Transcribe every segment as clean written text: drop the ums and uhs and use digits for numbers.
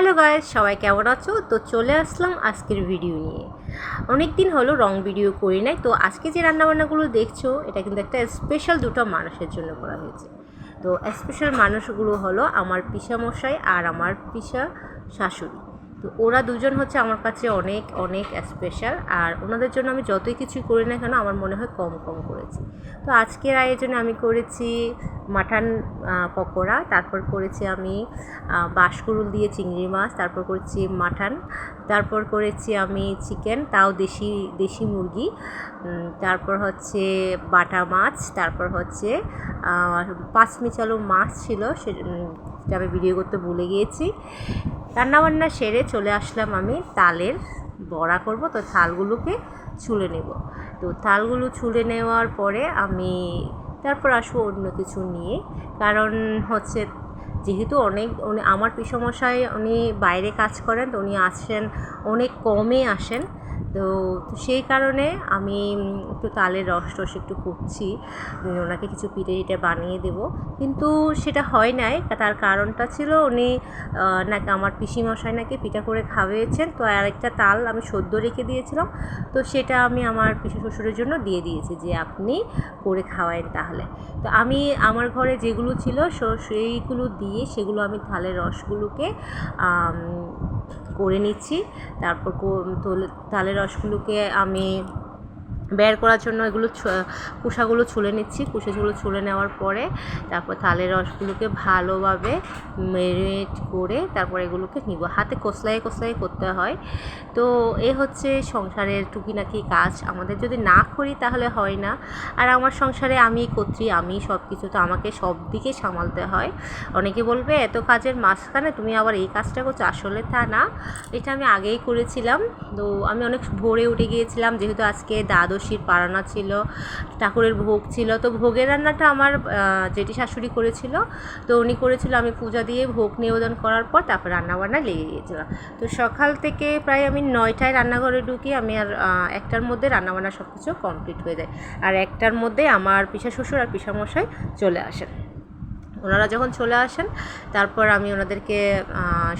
Hello guys, সবাই কেমন আছো? তো চলে আসলাম আজকের ভিডিও নিয়ে। অনেক দিন হলো রং ভিডিও করি নাই। তো আজকে যে রান্নাবান্নাগুলো দেখছো এটা কিন্তু একটা স্পেশাল দুটো মানুষের জন্য করা হয়েছে। তো স্পেশাল মানুষগুলো হলো আমার পিসামশাই আর আমার পিসা শাশুড়ি। তো ওরা দুজন হচ্ছে আমার কাছে অনেক অনেক স্পেশাল, আর ওনাদের জন্য আমি যতই কিছুই করি না কেন আমার মনে হয় কম কম করেছি। তো আজকের আয়োজনে আমি করেছি মাটন পকোড়া, তারপর করেছি আমি বাঁশকুড়ুল দিয়ে চিংড়ি মাছ, তারপর করেছি মাটন, তারপর করেছি আমি চিকেন, তাও দেশি দেশি মুরগি, তারপর হচ্ছে বাটা মাছ, তারপর হচ্ছে পাঁচমিশালি মাছ ছিল, সেটা আমি ভিডিও করতে ভুলে গিয়েছি। রান্নাবান্না সেরে চলে আসলাম আমি তালের বড়া করব। তো থালগুলোকে ছুলে নেব। তো থালগুলো ছুলে নেওয়ার পরে আমি তারপর আসবো অন্য কিছু নিয়ে, কারণ হচ্ছে যেহেতু আমার পিসমশাই উনি বাইরে কাজ করেন, তো উনি আসেন অনেক কমে আসেন। তো সেই কারণে আমি একটু তালের রস একটু করছি, ওনাকে কিছু পিঠে টিঠে বানিয়ে দেবো, কিন্তু সেটা হয় নাই। তার কারণটা ছিল উনি নাকি আমার পিসিমশাই নাকি পিঠা করে খাওয়িয়েছেন। তো আরেকটা তাল আমি সদ্য রেখে দিয়েছিলাম, তো সেটা আমি আমার পিসি শ্বশুরের জন্য দিয়ে দিয়েছি যে আপনি করে খাওয়ায়েন তাহলে। তো আমি আমার ঘরে যেগুলো ছিল সেইগুলো দিয়ে সেগুলো আমি তালের রসগুলোকে করে নিচ্ছি। তারপর তালের রসগুলোকে আমি বের করার জন্য এগুলো কুসাগুলো ছুলে নিচ্ছি। কুসাগুলো ছুলে নেওয়ার পরে তারপর তালের রসগুলোকে ভালোভাবে ম্যারিনেট করে তারপর এগুলোকে নিব। হাতে কসলাই কসলাই করতে হয়। তো এ হচ্ছে সংসারের টুকিনাকি কাজ, আমাদের যদি না করি তাহলে হয় না। আর আমার সংসারে আমি কর্ত্রী, আমি সব কিছু, তো আমাকে সব দিকে সামালতে হয়। অনেকে বলবে এত কাজের মাঝখানে তুমি আবার এই কাজটা করছো, আসলে তা না, এটা আমি আগেই করেছিলাম। তো আমি অনেক ভোরে উঠে গিয়েছিলাম, যেহেতু আজকে দ্বাদশীর পারানা ছিল, ঠাকুরের ভোগ ছিল। তো ভোগের রান্নাটা আমার জেঠি শাশুড়ি করেছিল। তো উনি করেছিল, আমি পূজা দিয়ে ভোগ নিবেদন করার পর তারপর রান্নাবান্না লেগে গিয়েছিলাম। তো সকাল থেকে প্রায় আমি 9টায় রান্নাঘরে ঢুকি, আমি আর 1টার মধ্যে রান্নাবান্না সব কিছু কমপ্লিট হয়ে যায়। আর 1টার মধ্যে আমার পিসা শ্বশুর আর পিসামশাই চলে আসেন। ওনারা যখন চলে আসেন তারপর আমি ওনাদেরকে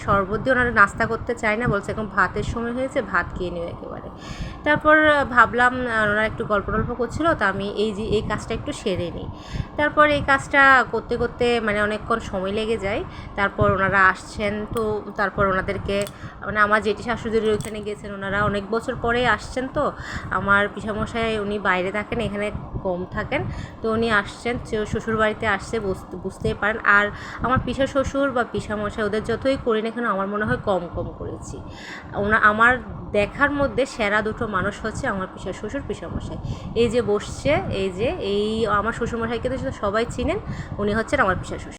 শরবত দিয়ে, ওনারা নাস্তা করতে চায় না, বলছে এখন ভাতের সময় হয়েছে, ভাত খেয়ে নেবে একেবারে। তারপর ভাবলাম ওনারা একটু গল্প টল্প করছিলো, তো আমি এই কাজটা একটু সেরে নিই। তারপর এই কাজটা করতে করতে মানে অনেকক্ষণ সময় লেগে যায়। তারপর ওনারা আসছেন, তো তারপর ওনাদেরকে মানে আমার জেঠি শাশুড়ির ওইখানে গেছেন, ওনারা অনেক বছর পরে আসছেন। তো আমার পিসামশাই উনি বাইরে থাকেন, এখানে কম থাকেন। তো উনি আসছেন, শ্বশুর বাড়িতে আসছে, বুঝতেই পারেন। আর আমার পিসা শ্বশুর বা পিসামশাই ওদের যতই করি না কেন আমার মনে হয় কম কম করেছি। আমার দেখার মধ্যে সেরা দুটো মানুষ হচ্ছে আমার পিসা শ্বশুর পিসামশাই। এই যে বসছে, এই আমার শ্বশুরমশাইকে তো সবাই চিনেন, উনি হচ্ছেন আমার পিসা শ্বশুর।